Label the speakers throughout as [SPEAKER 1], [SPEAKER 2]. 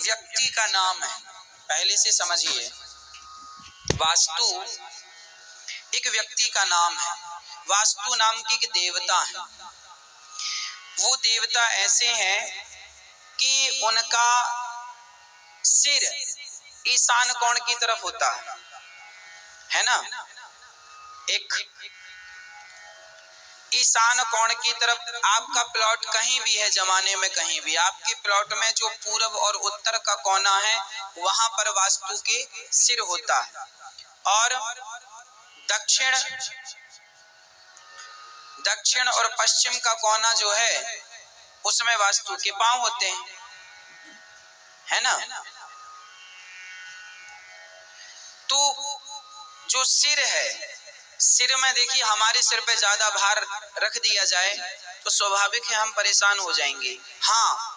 [SPEAKER 1] व्यक्ति का नाम है, पहले से समझिए। वास्तु एक व्यक्ति का नाम है। वास्तु नाम की एक देवता है। वो देवता ऐसे हैं कि उनका सिर ईशान कोण की तरफ होता है ना। एक ईशान कोण की तरफ आपका प्लॉट कहीं भी है, जमाने में कहीं भी, आपके प्लॉट में जो पूर्व और उत्तर का कोना है वहां पर वास्तु के सिर होता है, और दक्षिण और पश्चिम का कोना जो है उसमें वास्तु के पांव होते हैं, है ना। तो जो सिर है, सिर में देखिए, हमारे सिर पे ज्यादा भार रख दिया जाए तो स्वाभाविक है हम परेशान हो जाएंगे। हाँ,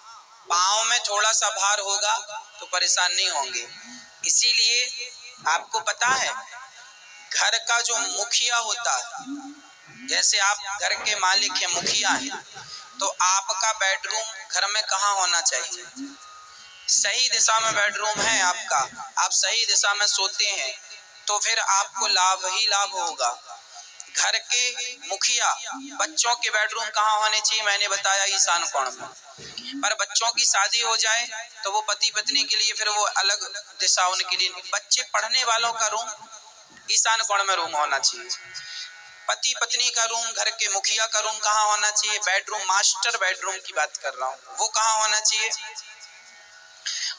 [SPEAKER 1] पाँव में थोड़ा सा भार होगा तो परेशान नहीं होंगे। इसीलिए आपको पता है, घर का जो मुखिया होता है, जैसे आप घर के मालिक हैं, मुखिया हैं, तो आपका बेडरूम घर में कहाँ होना चाहिए? सही दिशा में बेडरूम है आपका, आप सही दिशा में सोते हैं तो फिर आपको लाभ ही लाभ होगा। घर के मुखिया, बच्चों के बेडरूम कहाँ होने चाहिए? मैंने बताया ईशान कोण में। पर बच्चों की शादी हो जाए तो वो पति पत्नी के लिए फिर वो अलग दिशा, उनके लिए। बच्चे पढ़ने वालों का रूम ईशान कोण में रूम होना चाहिए। पति पत्नी का रूम, घर के मुखिया का रूम कहाँ होना चाहिए? बेडरूम, मास्टर बेडरूम की बात कर रहा हूँ, वो कहाँ होना चाहिए?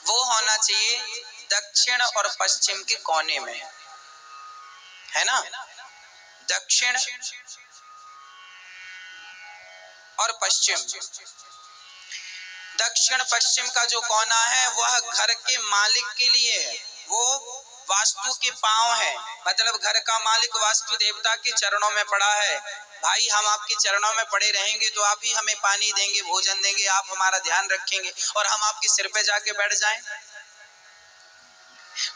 [SPEAKER 1] वो होना चाहिए दक्षिण और पश्चिम के कोने में, है ना। दक्षिण और पश्चिम, दक्षिण पश्चिम का जो कोना है वह घर के मालिक के लिए है, वो वास्तु के पांव है। मतलब घर का मालिक वास्तु देवता के चरणों में पड़ा है। भाई, हम आपके चरणों में पड़े रहेंगे तो आप ही हमें पानी देंगे, भोजन देंगे, आप हमारा ध्यान रखेंगे, और हम आपके सिर पे जाके बैठ जाएं।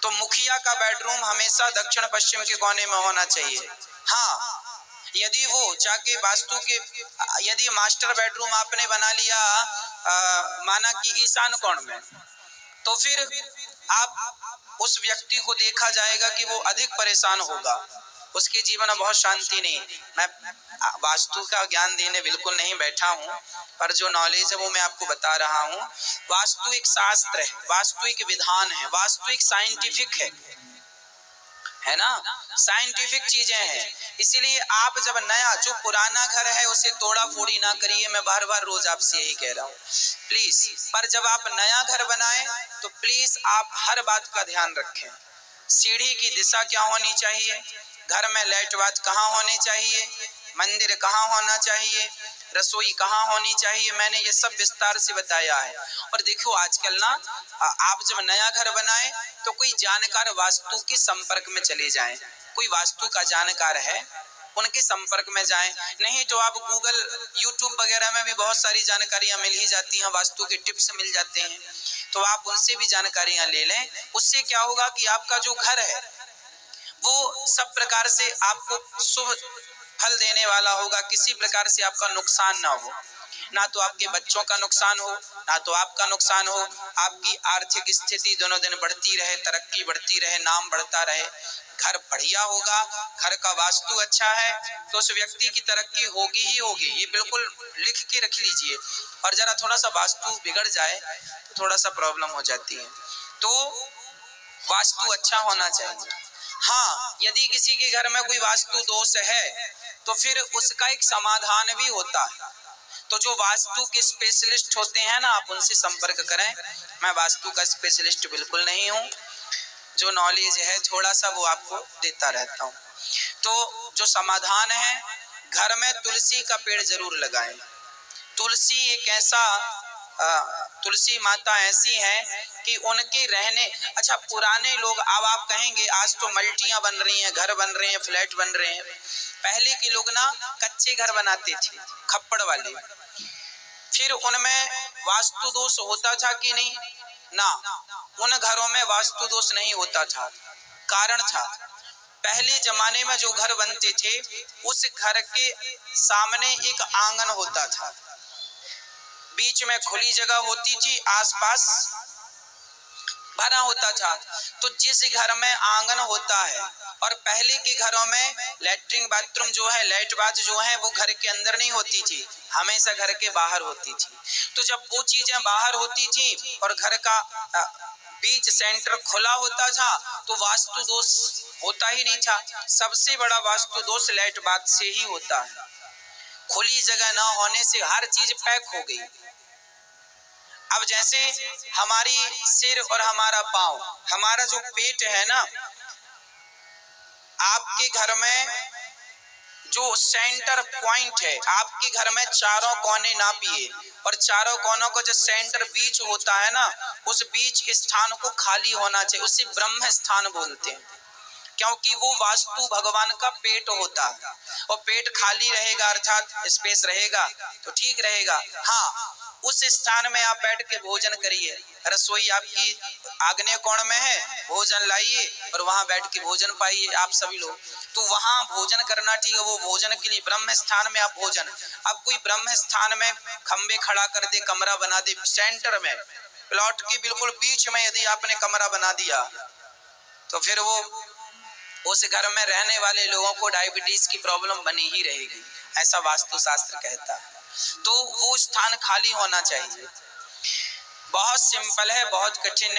[SPEAKER 1] तो मुखिया का बेडरूम हमेशा दक्षिण पश्चिम के कोने में होना चाहिए। हाँ, यदि वो जाके वास्तु के, यदि मास्टर बेडरूम आपने बना लिया माना कि ईशान कोण में, तो फिर आप उस व्यक्ति को देखा जाएगा कि वो अधिक परेशान होगा, उसके जीवन में बहुत शांति नहीं। मैं वास्तु का ज्ञान देने बिल्कुल नहीं बैठा हूँ, पर जो नॉलेज है वो मैं आपको बता रहा हूँ। वास्तु एक शास्त्र है, वास्तु एक विधान है, वास्तु एक साइंटिफिक है ना, साइंटिफिक चीजें हैं। इसीलिए आप जब नया, जो पुराना घर है उसे तोड़ा फोड़ी ना करिए, मैं बार बार रोज आपसे यही कह रहा हूँ, प्लीज। पर जब आप नया घर बनाएं तो प्लीज आप हर बात का ध्यान रखें। सीढ़ी की दिशा क्या होनी चाहिए, घर में लाइट बात कहाँ होनी चाहिए, मंदिर कहाँ होना चाहिए, रसोई कहाँ होनी चाहिए, मैंने ये सब विस्तार से बताया है। और देखो आजकल ना, आप जब नया घर बनाए तो कोई जानकार वास्तु के संपर्क में चले जाएं। कोई वास्तु का जानकार है उनके संपर्क में जाएं, नहीं तो आप गूगल, यूट्यूब वगैरह में भी बहुत सारी जानकारियां मिल ही जाती हैं, वास्तु के टिप्स मिल जाते हैं, तो आप उनसे भी जानकारियां ले लें। उससे क्या होगा कि आपका जो घर है वो सब प्रकार से आपको शुभ फल देने वाला होगा, किसी प्रकार से आपका नुकसान ना हो, ना तो आपके बच्चों का नुकसान हो, ना तो आपका नुकसान हो। आपकी आर्थिक स्थिति दिनों दिन बढ़ती रहे, तरक्की बढ़ती रहे, नाम बढ़ता रहे, घर बढ़िया होगा। घर का वास्तु अच्छा है तो उस व्यक्ति की तरक्की होगी ही होगी, ये बिल्कुल लिख के रख लीजिए। और जरा थोड़ा सा वास्तु बिगड़ जाए तो थोड़ा सा प्रॉब्लम हो जाती है। तो वास्तु अच्छा होना चाहिए। हाँ, यदि किसी के घर में कोई वास्तु दोष है तो फिर उसका एक समाधान भी होता है। तो जो वास्तु के स्पेशलिस्ट होते हैं ना, आप उनसे संपर्क करें। मैं वास्तु का स्पेशलिस्ट बिल्कुल नहीं हूँ, जो नॉलेज है थोड़ा सा वो आपको देता रहता हूँ। तो जो समाधान है, घर में तुलसी का पेड़ जरूर लगाएं। तुलसी एक ऐसा, तुलसी माता ऐसी हैं कि उनके रहने, अच्छा पुराने लोग, अब आप कहेंगे आज तो मल्टियां बन रही हैं, घर बन रहे हैं, फ्लैट बन रहे हैं, पहले के लोग ना कच्चे घर बनाते थे, खप्पड़ वाले, फिर उनमें वास्तु दोष होता था कि नहीं? ना, उन घरों में वास्तु दोष नहीं होता था। कारण था, पहले जमाने में जो घर बनते थे उस घर के सामने एक आंगन होता था, बीच में खुली जगह होती थी, आसपास भरा होता था। तो जिस घर में आंगन होता है, और पहले के घरों में लैट्रिन बाथरूम जो है, लेट बाथ जो है, वो घर के अंदर नहीं होती थी, हमेशा घर के बाहर होती थी। तो जब वो चीजें बाहर होती थी और घर का बीच सेंटर खुला होता था, तो वास्तु दोष होता ही नहीं था। सबसे बड़ा वास्तु दोष लेट बाथ से ही होता है। खुली जगह ना होने से हर चीज पैक हो गई। अब जैसे हमारी सिर और हमारा पांव, हमारा जो पेट है ना, आपके घर में जो सेंटर पॉइंट है, आपके घर में चारों कोने नापिए, और चारों कोनों को जो सेंटर बीच होता है ना, उस बीच के स्थान को खाली होना चाहिए, उसे ब्रह्म स्थान बोलते हैं। क्योंकि वो वास्तु भगवान का पेट होता है, और पेट खाली रहेगा अर्थात स्पेस रहेगा तो ठीक रहेगा। हाँ, उस स्थान में आप बैठ के भोजन करिए। रसोई आपकी आग्नेय कोण में है, भोजन लाइए और वहां बैठ के भोजन पाइए आप सभी लोग। तो वहां भोजन करना ठीक है, वो भोजन के लिए ब्रह्म स्थान में आप भोजन। अब कोई ब्रह्म स्थान में खंबे खड़ा कर दे, कमरा बना दे सेंटर में, प्लॉट के बिल्कुल बीच में यदि आपने कमरा बना दिया, तो फिर वो उस घर में रहने वाले लोगों को डायबिटीज की प्रॉब्लम बनी ही रहेगी, ऐसा वास्तु शास्त्र कहता है। तो वो स्थान खाली होना चाहिए। बहुत सिंपल है, बहुत कठिन